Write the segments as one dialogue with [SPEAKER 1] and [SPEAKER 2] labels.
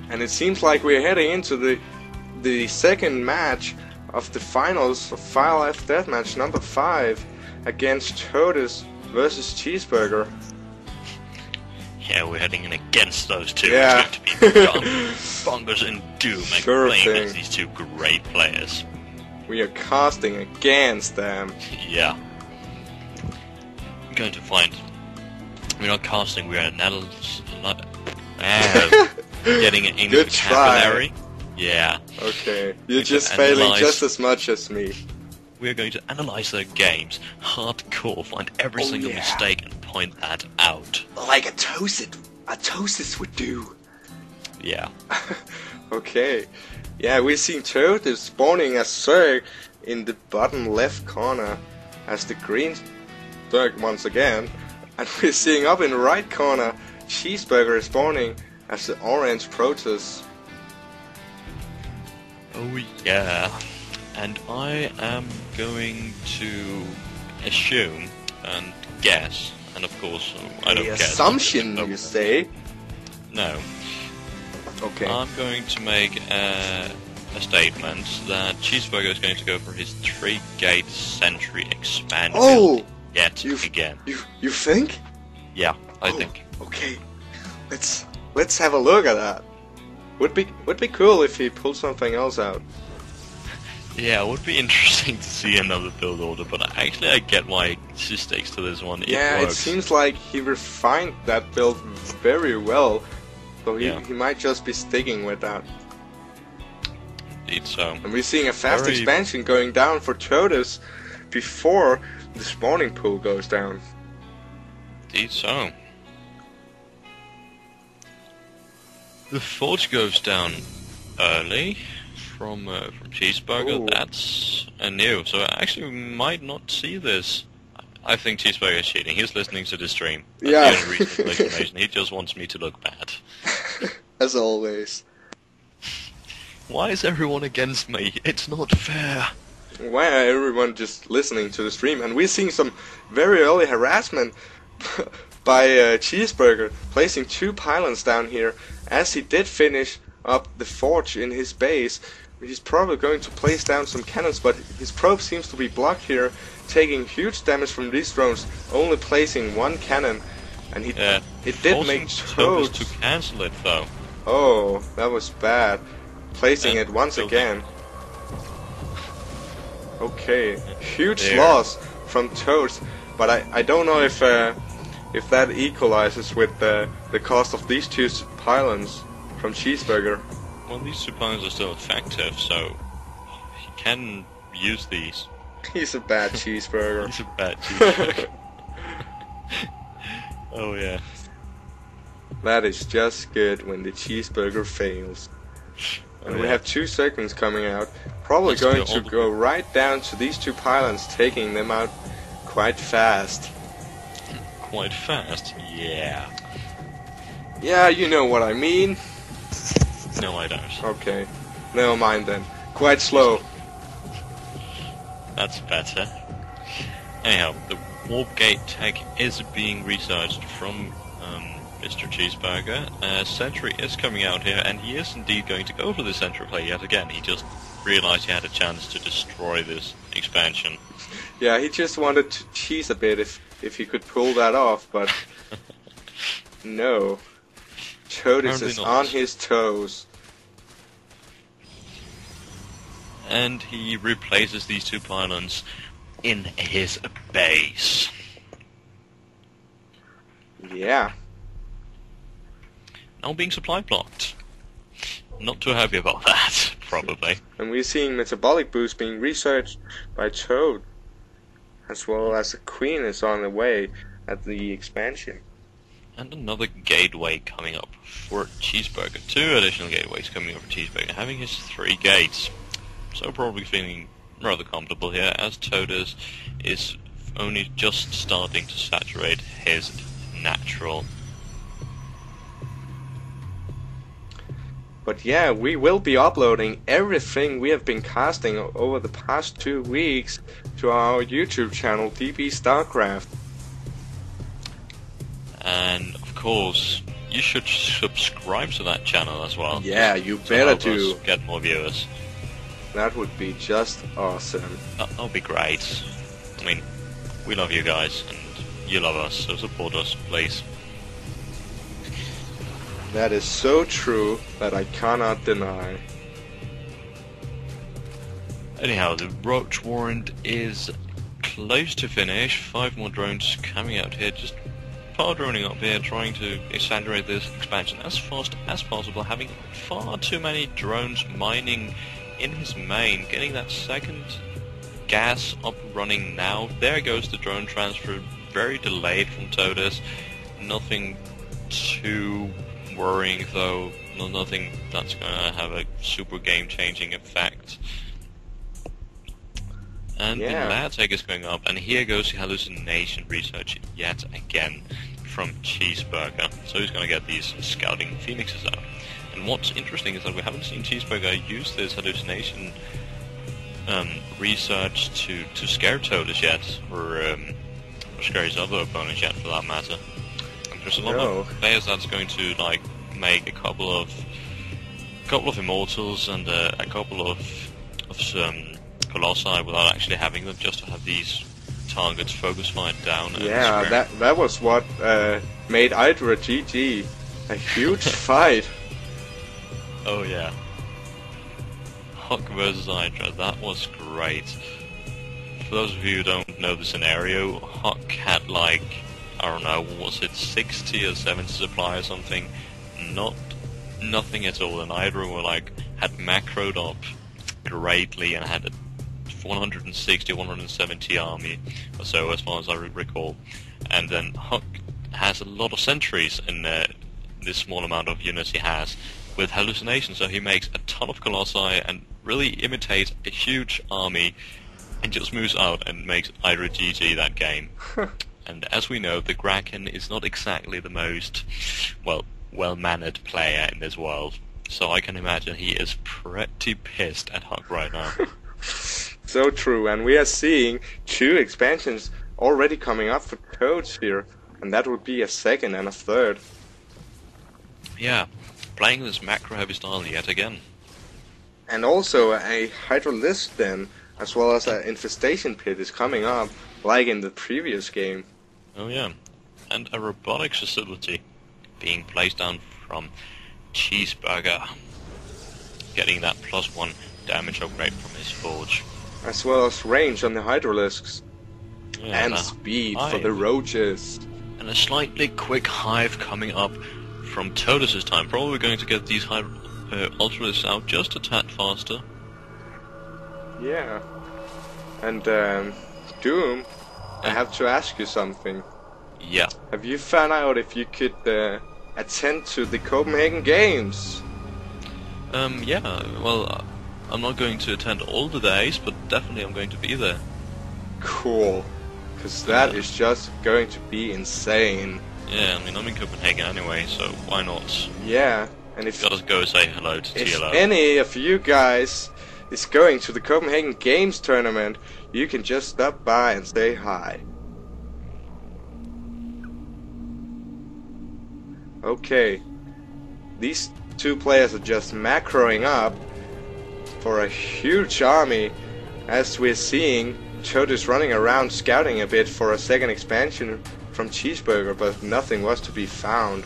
[SPEAKER 1] And it seems like we're heading into the second match of the finals of Fire Life Deathmatch number 5 against Todes versus Chzbrgr.
[SPEAKER 2] Yeah, we're heading in against those two.
[SPEAKER 1] Yeah.
[SPEAKER 2] It's going to be bonkers and doom and
[SPEAKER 1] Sure
[SPEAKER 2] playing
[SPEAKER 1] thing.
[SPEAKER 2] against these two great players.
[SPEAKER 1] We are casting against them.
[SPEAKER 2] Yeah. I'm going to find... We're not casting, we're getting it in
[SPEAKER 1] Good
[SPEAKER 2] vocabulary.
[SPEAKER 1] try.
[SPEAKER 2] Yeah.
[SPEAKER 1] Okay, you're
[SPEAKER 2] We
[SPEAKER 1] just
[SPEAKER 2] can
[SPEAKER 1] failing
[SPEAKER 2] analyze-
[SPEAKER 1] just as much as me.
[SPEAKER 2] We're going to analyze their games, hardcore, find every single
[SPEAKER 1] yeah.
[SPEAKER 2] mistake and point that out.
[SPEAKER 1] Like a Tosis would do.
[SPEAKER 2] Yeah.
[SPEAKER 1] Okay. Yeah, we're seeing Todes spawning a Chzbrgr in the bottom left corner as the green Chzbrgr once again. And we're seeing up in the right corner Chzbrgr spawning as the orange Protoss.
[SPEAKER 2] Oh yeah. And I am going to assume and guess, and of course I don't
[SPEAKER 1] The
[SPEAKER 2] guess.
[SPEAKER 1] assumption, you say?
[SPEAKER 2] No.
[SPEAKER 1] Okay.
[SPEAKER 2] I'm going to make a statement that Chzbrgr is going to go for his 3-gate sentry expansion
[SPEAKER 1] Oh!
[SPEAKER 2] yet
[SPEAKER 1] You've-
[SPEAKER 2] again.
[SPEAKER 1] You think?
[SPEAKER 2] Yeah, I
[SPEAKER 1] Oh,
[SPEAKER 2] think.
[SPEAKER 1] Okay. Let's have a look at that. Would be cool if he pulled something else out.
[SPEAKER 2] Yeah, it would be interesting to see another build order, but actually I get why she sticks to this one.
[SPEAKER 1] Yeah,
[SPEAKER 2] it
[SPEAKER 1] it
[SPEAKER 2] works.
[SPEAKER 1] seems like he refined that build very well. So he
[SPEAKER 2] Yeah.
[SPEAKER 1] might just be sticking with that.
[SPEAKER 2] Indeed so.
[SPEAKER 1] And we're seeing a fast
[SPEAKER 2] Very-
[SPEAKER 1] expansion going down for Todes before the spawning pool goes down.
[SPEAKER 2] Indeed so. The Forge goes down early from Chzbrgr.
[SPEAKER 1] Ooh.
[SPEAKER 2] That's new, so actually we might not see this. I think Chzbrgr is cheating. He's listening to the stream. That's
[SPEAKER 1] Yeah.
[SPEAKER 2] the only reasonable explanation. He just wants me to look bad.
[SPEAKER 1] As always.
[SPEAKER 2] Why is everyone against me? It's not fair.
[SPEAKER 1] Why are everyone just listening to the stream? And we're seeing some very early harassment by Chzbrgr, placing 2 pylons down here. As he did finish up the forge in his base, he's probably going to place down some cannons, but his probe seems to be blocked here, taking huge damage from these drones, only placing 1 cannon. And it did make
[SPEAKER 2] Todes
[SPEAKER 1] Todes.
[SPEAKER 2] to cancel it though.
[SPEAKER 1] Oh, that was bad. Placing
[SPEAKER 2] And
[SPEAKER 1] it once
[SPEAKER 2] building.
[SPEAKER 1] again. Okay, huge
[SPEAKER 2] There.
[SPEAKER 1] loss from Todes, but I don't know if that equalizes with the cost of these 2 pylons from Chzbrgr.
[SPEAKER 2] Well, these 2 pylons are still effective, so he can use these.
[SPEAKER 1] He's a bad Chzbrgr.
[SPEAKER 2] He's a bad cheeseburger. Oh yeah.
[SPEAKER 1] That is just good when the Chzbrgr fails. And
[SPEAKER 2] Oh,
[SPEAKER 1] we
[SPEAKER 2] yeah.
[SPEAKER 1] have 2 seconds coming out. Probably
[SPEAKER 2] Let's
[SPEAKER 1] going
[SPEAKER 2] go
[SPEAKER 1] to
[SPEAKER 2] all the
[SPEAKER 1] go right down to these 2 pylons, taking them out quite fast.
[SPEAKER 2] Quite fast. Yeah.
[SPEAKER 1] Yeah, you know what I mean.
[SPEAKER 2] No, I don't.
[SPEAKER 1] Okay, never mind then. Quite slow.
[SPEAKER 2] That's better. Anyhow, the warp gate tech is being researched from Mr. Chzbrgr. Sentry is coming out here, and he is indeed going to go for the Sentry play yet again. He just realized he had a chance to destroy this expansion.
[SPEAKER 1] Yeah, he just wanted to cheese a bit if he could pull that off, but no. Todes
[SPEAKER 2] Apparently
[SPEAKER 1] is
[SPEAKER 2] not.
[SPEAKER 1] on his toes.
[SPEAKER 2] And he replaces these 2 pylons in his base.
[SPEAKER 1] Yeah.
[SPEAKER 2] Now being supply blocked. Not too happy about that, probably.
[SPEAKER 1] And we're seeing metabolic boost being researched by Toad, as well as the Queen is on the way at the expansion.
[SPEAKER 2] And another gateway coming up for Chzbrgr. 2 additional gateways coming up for Chzbrgr, having his 3 gates. So probably feeling rather comfortable here, as Todes is only just starting to saturate his natural.
[SPEAKER 1] But yeah, we will be uploading everything we have been casting over the past 2 weeks to our YouTube channel, DB StarCraft.
[SPEAKER 2] And of course, you should subscribe to that channel as well.
[SPEAKER 1] Yeah, you
[SPEAKER 2] to
[SPEAKER 1] better
[SPEAKER 2] help
[SPEAKER 1] do.
[SPEAKER 2] us get more viewers.
[SPEAKER 1] That would be just awesome.
[SPEAKER 2] That'll be great. I mean, we love you guys, and you love us, so support us, please.
[SPEAKER 1] That is so true that I cannot deny.
[SPEAKER 2] Anyhow, the Roach Warrant is close to finish. 5 more drones coming out here, just power droning up here, trying to exaggerate this expansion as fast as possible, having far too many drones mining in his main, getting that second gas up running now. There goes the drone transfer, very delayed from Todes. Nothing too worrying though, nothing that's going to have a super game-changing effect. And the lab take is going up, and here goes the hallucination research yet again from Chzbrgr. So he's going to get these scouting phoenixes out. And what's interesting is that we haven't seen Chzbrgr use this hallucination research to scare Todes yet, or scare his other opponents yet, for that matter. And there's a lot of players that's going to like make a couple of immortals and a couple of Colossi without actually having them, just to have these targets focus fire down.
[SPEAKER 1] Yeah, that was what made Hydra GG a huge fight.
[SPEAKER 2] Oh yeah, Huck versus Hydra, that was great. For those of you who don't know the scenario, Huck had like, I don't know, was it 60 or 70 supply or something? Nothing at all, and Hydra were like, had macroed up greatly and had a 160, 170 army or so, as far as I recall. And then Huck has a lot of sentries in this small amount of units he has with hallucination, so he makes a ton of Colossi and really imitates a huge army and just moves out and makes Hydra GG that game. And as we know, the Kraken is not exactly the most well-mannered player in this world, so I can imagine he is pretty pissed at Huck right now.
[SPEAKER 1] So true, and we are seeing 2 expansions already coming up for Todes here, and that would be a second and a third.
[SPEAKER 2] Yeah, playing this macro-heavy style yet again.
[SPEAKER 1] And also a Hydralisk then, as well as an Infestation Pit is coming up, like in the previous game.
[SPEAKER 2] Oh yeah, and a robotics facility being placed down from Chzbrgr, getting that +1 damage upgrade from his forge. As
[SPEAKER 1] well as range on the Hydralisks.
[SPEAKER 2] Yeah,
[SPEAKER 1] and speed for the roaches.
[SPEAKER 2] And a slightly quick hive coming up from Todes this time. Probably going to get these Ultralisks out just a tad faster.
[SPEAKER 1] Yeah. And Doom, I have to ask you something.
[SPEAKER 2] Yeah.
[SPEAKER 1] Have you found out if you could attend to the Copenhagen Games?
[SPEAKER 2] Yeah, well, I'm not going to attend all the days, but definitely I'm going to be there.
[SPEAKER 1] Cool. Because that is just going to be insane.
[SPEAKER 2] Yeah, I mean, I'm in Copenhagen anyway, so why not?
[SPEAKER 1] Yeah, and if...
[SPEAKER 2] Gotta go say hello to TLO.
[SPEAKER 1] If any of you guys is going to the Copenhagen Games tournament, you can just stop by and say hi. Okay. These 2 players are just macroing up for a huge army, as we're seeing Todes running around scouting a bit for a second expansion from Chzbrgr, but nothing was to be found.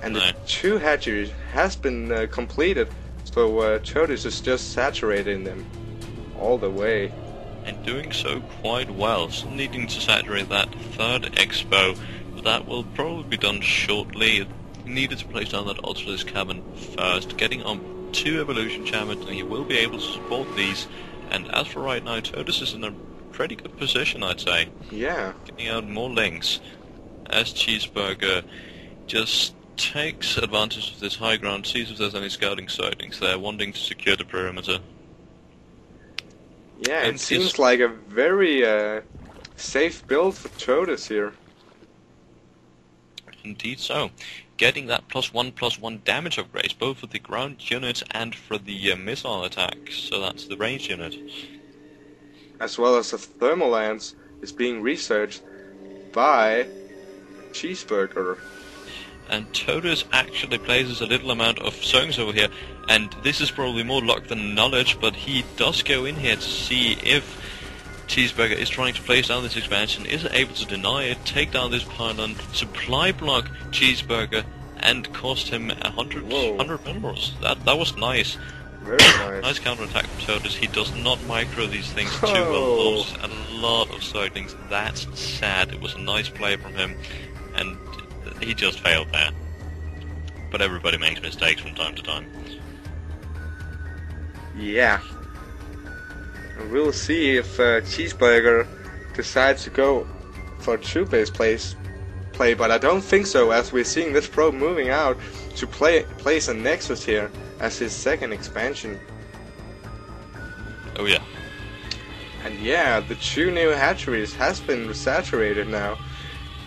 [SPEAKER 1] And the 2 hatcheries has been completed, so Todes is just saturating them all the way.
[SPEAKER 2] And doing so quite well, still needing to saturate that 3rd expo, but that will probably be done shortly. He needed to place down that Ultralisk cabin first, getting on 2 evolution chambers, and he will be able to support these. And as for right now, Todes is in a pretty good position, I'd say.
[SPEAKER 1] Yeah.
[SPEAKER 2] Getting out more links, as Chzbrgr just takes advantage of this high ground, sees if there's any scouting sightings there, wanting to secure the perimeter.
[SPEAKER 1] Yeah, and it seems like a very safe build for Todes here.
[SPEAKER 2] Indeed so. Getting that +1/+1 damage upgrades, both for the ground unit and for the missile attacks, so that's the range unit.
[SPEAKER 1] As well as the thermal lance is being researched by Chzbrgr.
[SPEAKER 2] and Todes actually places a little amount of Zerglings over here, and this is probably more luck than knowledge, but he does go in here to see if Chzbrgr is trying to place down this expansion, is able to deny it, take down this pylon, supply block Chzbrgr, and cost him 100 minerals. That was nice.
[SPEAKER 1] Very nice.
[SPEAKER 2] Nice counterattack from Todes. He does not micro these things too well. Loses a lot of Zerglings. That's sad. It was a nice play from him, and he just failed there. But everybody makes mistakes from time to time.
[SPEAKER 1] Yeah. And we'll see if Chzbrgr decides to go for a true-base play, but I don't think so, as we're seeing this probe moving out to place a Nexus here as his second expansion.
[SPEAKER 2] Oh yeah.
[SPEAKER 1] And yeah, the 2 new hatcheries has been saturated now,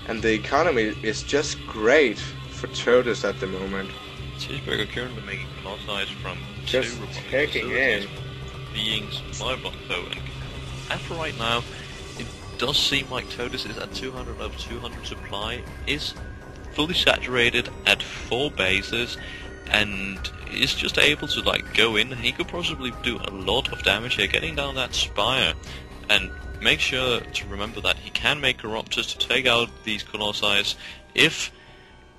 [SPEAKER 1] and the economy is just great for Todes at the moment.
[SPEAKER 2] Chzbrgr currently making colossi from
[SPEAKER 1] Just
[SPEAKER 2] 2
[SPEAKER 1] taking in.
[SPEAKER 2] being supply block though, and after right now, it does seem like Todes is at 200 of 200 supply, is fully saturated at 4 bases, and is just able to like go in. He could possibly do a lot of damage here, getting down that spire, and make sure to remember that he can make Corruptors to take out these colossi if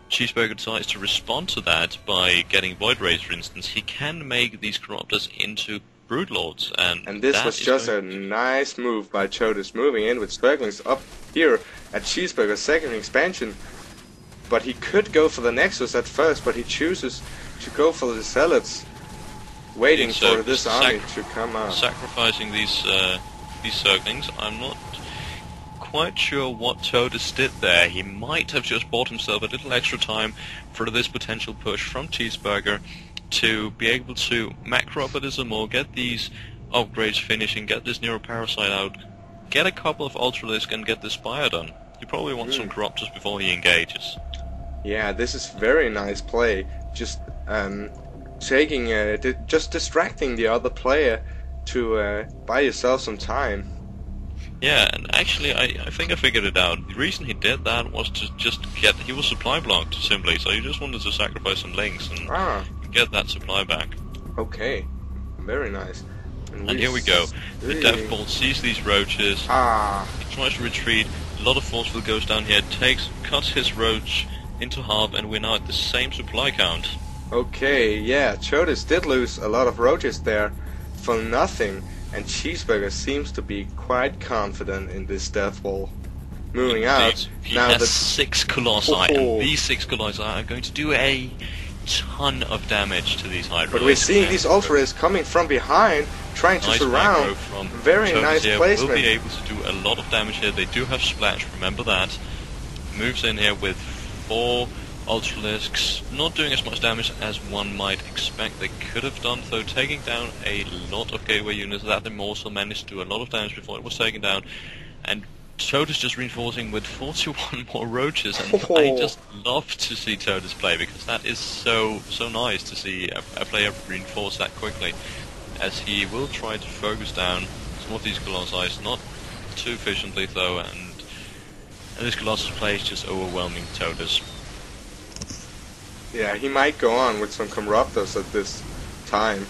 [SPEAKER 2] Chzbrgr decides to respond to that by getting Void Rays, for instance. He can make these Corruptors into Broodlords, and
[SPEAKER 1] this was just a nice move by Todes, moving in with Zerglings up here at Chzbrgr's second expansion. But he could go for the Nexus at first, but he chooses to go for the Zealots, waiting for this army to come out.
[SPEAKER 2] Sacrificing these Zerglings. I'm not quite sure what Todes did there. He might have just bought himself a little extra time for this potential push from Chzbrgr to be able to macro up a little more, get these upgrades finishing, get this Neuroparasite out, get a couple of Ultralisk, and get the Spire done. He probably wants some Corruptors before he engages.
[SPEAKER 1] Yeah, this is very nice play. Just taking, just distracting the other player to buy yourself some time.
[SPEAKER 2] Yeah, and actually, I think I figured it out. The reason he did that was to just get... He was supply blocked, simply, so he just wanted to sacrifice some links and get that supply back.
[SPEAKER 1] Okay, very nice.
[SPEAKER 2] And here we go. The Deathbolt sees these roaches. He tries to retreat. A lot of forceful goes down here, cuts his roach into half, and we're now at the same supply count.
[SPEAKER 1] Okay, yeah, Todes did lose a lot of roaches there for nothing, and Chzbrgr seems to be quite confident in this death ball. Moving out.
[SPEAKER 2] He
[SPEAKER 1] now
[SPEAKER 2] has 6 colossi, and these 6 colossi are going to do a ton of damage to these Hydra.
[SPEAKER 1] But we're seeing these Ultras coming from behind, trying to surround. Very nice placement.
[SPEAKER 2] Will be able to do a lot of damage here. They do have Splash, remember that. Moves in here with 4 Ultralisks, not doing as much damage as one might expect they could have done, though taking down a lot of gateway units. That Immortal managed to do a lot of damage before it was taken down, and Todes just reinforcing with 41 more roaches, and I just love to see Todes play, because that is so nice to see a player reinforce that quickly, as he will try to focus down some of these Colossi, not too efficiently though, and this Colossus play is just overwhelming Todes.
[SPEAKER 1] Yeah, he might go on with some Corruptors at this time.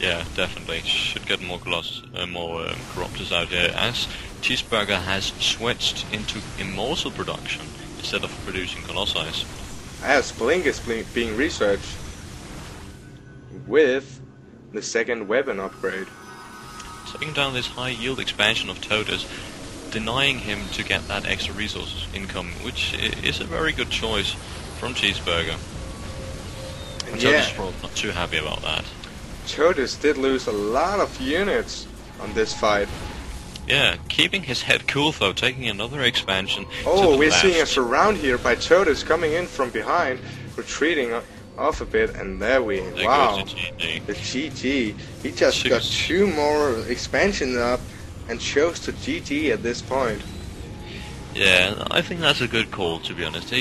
[SPEAKER 2] Yeah, definitely. Should get more Corruptors out here, as Chzbrgr has switched into Immortal production instead of producing Colossi.
[SPEAKER 1] As Blink is being researched with the second weapon upgrade.
[SPEAKER 2] Taking down this high yield expansion of Todes, denying him to get that extra resources income, which is a very good choice from Chzbrgr. And Todes is probably not too happy about that.
[SPEAKER 1] Todes did lose a lot of units on this fight.
[SPEAKER 2] Yeah, keeping his head cool though, taking another expansion.
[SPEAKER 1] Oh, we're seeing a surround here by Todes coming in from behind, retreating off a bit, and there we wow.
[SPEAKER 2] Goes the GG.
[SPEAKER 1] The GG. He just got 2 more expansions up and chose to GG at this point.
[SPEAKER 2] Yeah, I think that's a good call, to be honest.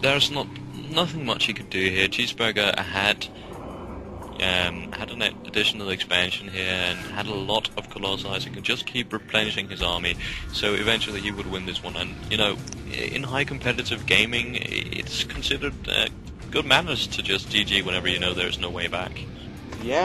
[SPEAKER 2] There's nothing much he could do here. Chzbrgr had had an additional expansion here and had a lot of colossi, so he could just keep replenishing his army, so eventually he would win this one. And, you know, in high competitive gaming, it's considered good manners to just GG whenever you know there's no way back.
[SPEAKER 1] Yeah.